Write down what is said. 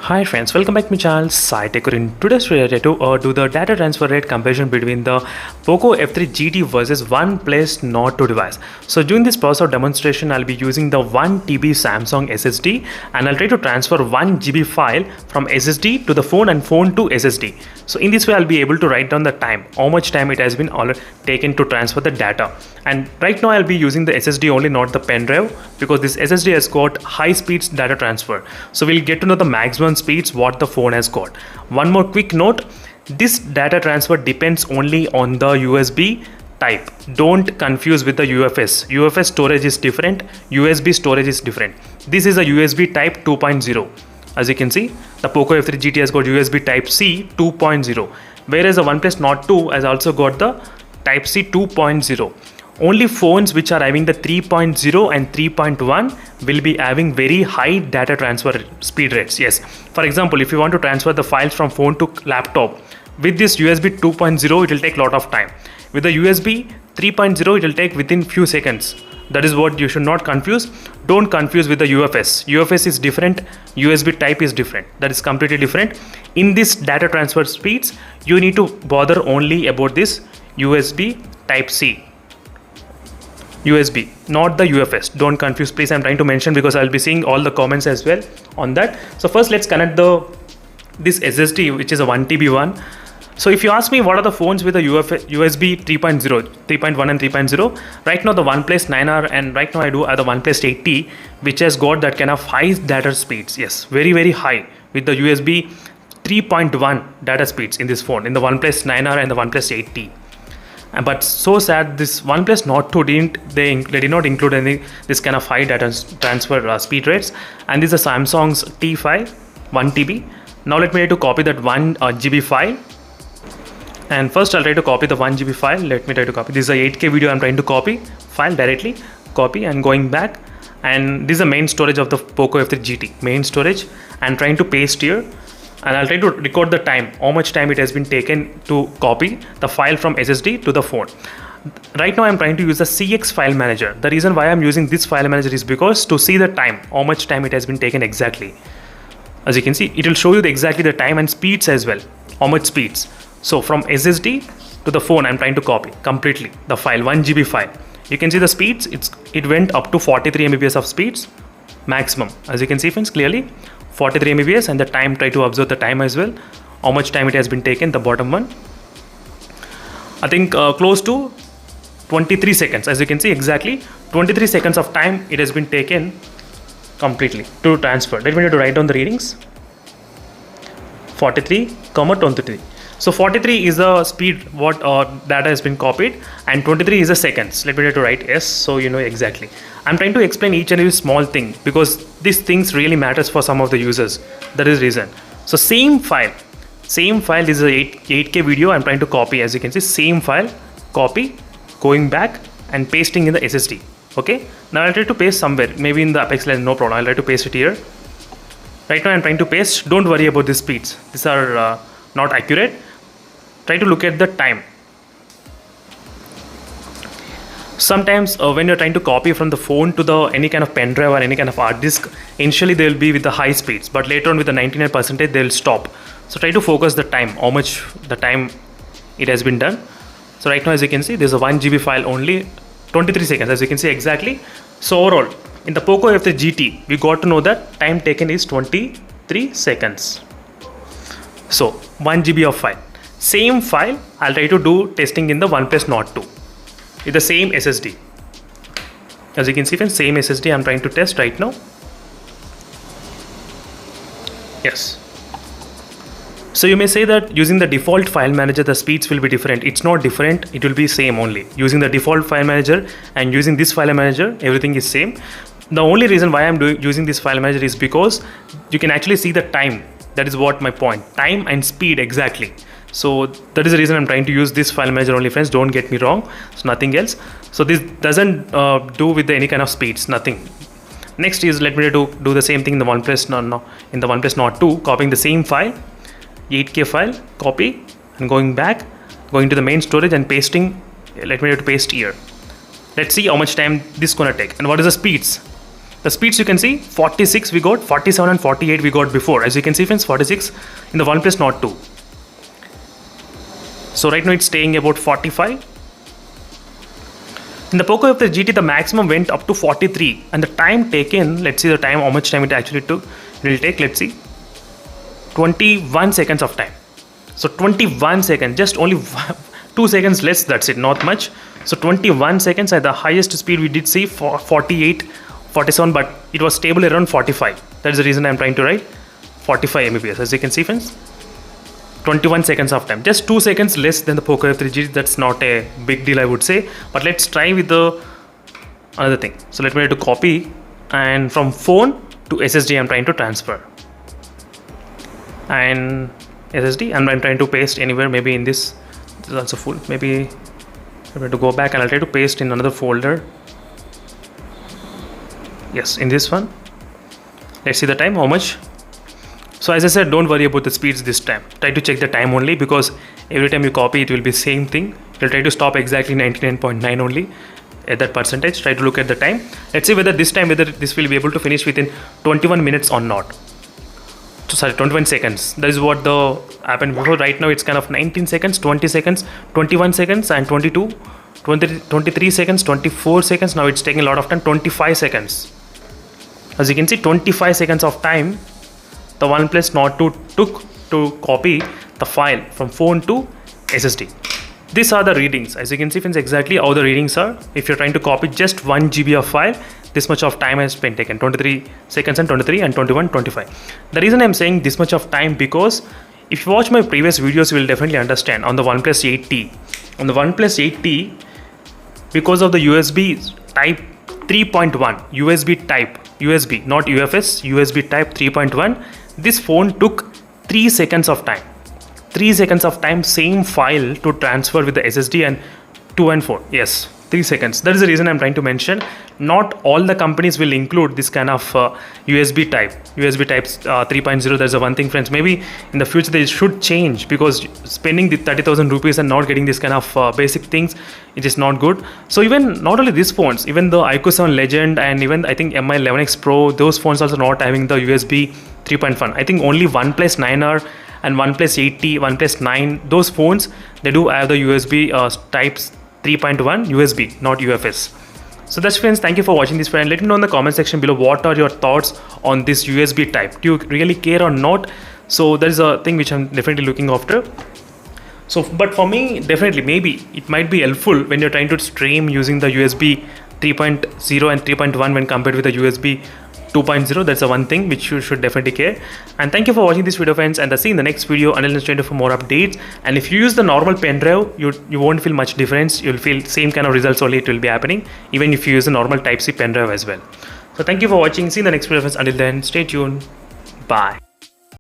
Hi friends, welcome back to my channel SciTech. In today's video to do the data transfer rate comparison between the POCO F3 GT versus OnePlus Nord 2 device. So during this process of demonstration, I'll be using the 1 TB Samsung SSD and I'll try to transfer 1 GB file from SSD to the phone and phone to SSD. So in this way, I'll be able to write down the time, how much time it has been taken to transfer the data. And right now I'll be using the SSD only, not the pen drive, because this SSD has got high speeds data transfer. So we'll get to know the maximum speeds what the phone has got. One more quick note, this data transfer depends only on the USB type. Don't confuse with the UFS. UFS storage is different, USB storage is different. This is a USB type 2.0. As you can see, the POCO F3 GT has got USB type C 2.0, whereas the OnePlus Nord 2 has also got the type C 2.0. Only phones which are having the 3.0 and 3.1 will be having very high data transfer speed rates. Yes, for example, if you want to transfer the files from phone to laptop, with this USB 2.0 it will take a lot of time. With the USB 3.0 it will take within few seconds. That is what you should not confuse. Don't confuse with the UFS. UFS is different, USB type is different. That is completely different. In this data transfer speeds, you need to bother only about this USB type C. USB, not the UFS. Don't confuse, please. I'm trying to mention because I'll be seeing all the comments as well on that. So first let's connect this SSD, which is a 1 TB one. So if you ask me what are the phones with a USB 3.0, 3.1 and 3.0, right now the OnePlus 9R and right now I do the OnePlus 8T, which has got that kind of high data speeds. Yes, very, very high with the USB 3.1 data speeds in this phone, in the OnePlus 9R and the OnePlus 8T. But so sad, this OnePlus Nord 2 they did not include any this kind of high data transfer speed rates. And this is a Samsung's T file 1 TB. Now let me try to copy that 1 GB file. And first I'll try to copy the 1 GB file. Let me try to copy. This is a 8K video I'm trying to copy file directly. Copy and going back. And this is the main storage of the POCO F3 GT. Main storage. And trying to paste here. And I'll try to record the time, how much time it has been taken to copy the file from SSD to the phone. Right now I'm trying to use the CX file manager. The reason why I'm using this file manager is because to see the time, how much time it has been taken exactly. As you can see, it will show you exactly the time and speeds as well, how much speeds. So from SSD to the phone, I'm trying to copy completely the file, 1 GB file. You can see the speeds, it went up to 43 Mbps of speeds maximum. As you can see friends, clearly 43 Mbps, and the time, try to observe the time as well, how much time it has been taken, the bottom one. I think close to 23 seconds. As you can see, exactly 23 seconds of time it has been taken completely to transfer. Let me try to write down the readings. 43, 23. So 43 is the speed what data has been copied, and 23 is the seconds. Let me try to write S so you know exactly. I'm trying to explain each and every small thing because these things really matters for some of the users. That is the reason. So same file. This is a 8K video I'm trying to copy. As you can see, same file, copy, going back and pasting in the SSD. Okay. Now I'll try to paste somewhere, maybe in the Apex Legends, no problem. I'll try to paste it here. Right now I'm trying to paste. Don't worry about the speeds. These are not accurate. Try to look at the time. Sometimes when you're trying to copy from the phone to any kind of pen drive or any kind of hard disk, initially they will be with the high speeds, but later on with the 99% they'll stop. So try to focus the time, how much the time it has been done. So right now, as you can see, there's a 1 GB file only 23 seconds, as you can see exactly. So overall, in the POCO F3 GT, we got to know that time taken is 23 seconds. So 1 GB of file. Same file, I'll try to do testing in the OnePlus Nord 2 with the same SSD. As you can see, friends, same SSD I'm trying to test right now. Yes. So you may say that using the default file manager, the speeds will be different. It's not different. It will be same only. Using the default file manager and using this file manager, everything is same. The only reason why I'm using this file manager is because you can actually see the time. That is what my point. Time and speed exactly. So that is the reason I'm trying to use this file manager only, friends. Don't get me wrong. It's nothing else. So this doesn't do with any kind of speeds, nothing. Next is, let me do the same thing in the OnePlus Nord 2, copying the same file, 8K file, copy and going back, going to the main storage and pasting. Let me paste here. Let's see how much time this is gonna take and what is the speeds. The speeds you can see 46 we got, 47 and 48 we got before. As you can see friends, 46 in the OnePlus Nord 2. So right now it's staying about 45. In the Poco F3 GT, the maximum went up to 43, and the time taken, let's see the time, how much time it actually took. It will take, let's see, 21 seconds of time. So 21 seconds, just only 2 seconds less, that's it, not much. So 21 seconds at the highest speed we did see for 48, 47, but it was stable around 45. That's the reason I'm trying to write 45 Mbps. As you can see friends, 21 seconds of time, just 2 seconds less than the Poco F3 GT. That's not a big deal, I would say. But let's try with the another thing. So let me try to copy, and from phone to SSD I'm trying to transfer, and SSD, and I'm trying to paste anywhere. Maybe in this is also full. Maybe I'm going to go back and I'll try to paste in another folder. Yes, in this one. Let's see the time, how much. So as I said, don't worry about the speeds this time. Try to check the time only, because every time you copy it will be same thing. You'll try to stop exactly 99.9 only at that percentage. Try to look at the time. Let's see whether this time, whether this will be able to finish within 21 minutes or not. So sorry, 21 seconds. That is what the happened before. Right now it's kind of 19 seconds, 20 seconds, 21 seconds, and 22, 20, 23 seconds, 24 seconds. Now it's taking a lot of time, 25 seconds. As you can see, 25 seconds of time the OnePlus Nord 2 took to copy the file from phone to SSD. These are the readings. As you can see friends, exactly how the readings are. If you're trying to copy just 1 GB of file, this much of time has been taken, 23 seconds and 23 and 21, 25. The reason I'm saying this much of time, because if you watch my previous videos, you will definitely understand on the OnePlus 8T. On the OnePlus 8T, because of the USB type 3.1, USB, not UFS, USB type 3.1, this phone took 3 seconds of time. 3 seconds of time, same file to transfer with the SSD, and 2 and 4. Yes, 3 seconds. That is the reason I'm trying to mention. Not all the companies will include this kind of USB types 3.0. There's a one thing friends, maybe in the future they should change, because spending the 30,000 rupees and not getting this kind of basic things, it is not good. So even not only these phones, even the iQOO 7 Legend and even I think MI 11X Pro, those phones also not having the USB 3.1. I think only OnePlus 9R and OnePlus 8T, OnePlus 9, those phones, they do have the USB types 3.1 USB, not UFS. So that's friends, thank you for watching this video, and let me know in the comment section below what are your thoughts on this USB type. Do you really care or not? So that is a thing which I'm definitely looking after. So but for me, definitely maybe it might be helpful when you're trying to stream using the USB 3.0 and 3.1 when compared with the USB 2.0. That's the one thing which you should definitely care. And thank you for watching this video friends, and I'll see you in the next video. Until then, stay tuned for more updates. And if you use the normal pen drive, you won't feel much difference. You'll feel same kind of results only it will be happening, even if you use a normal Type-C pen drive as well. So thank you for watching. See you in the next video friends. Until then, stay tuned. Bye.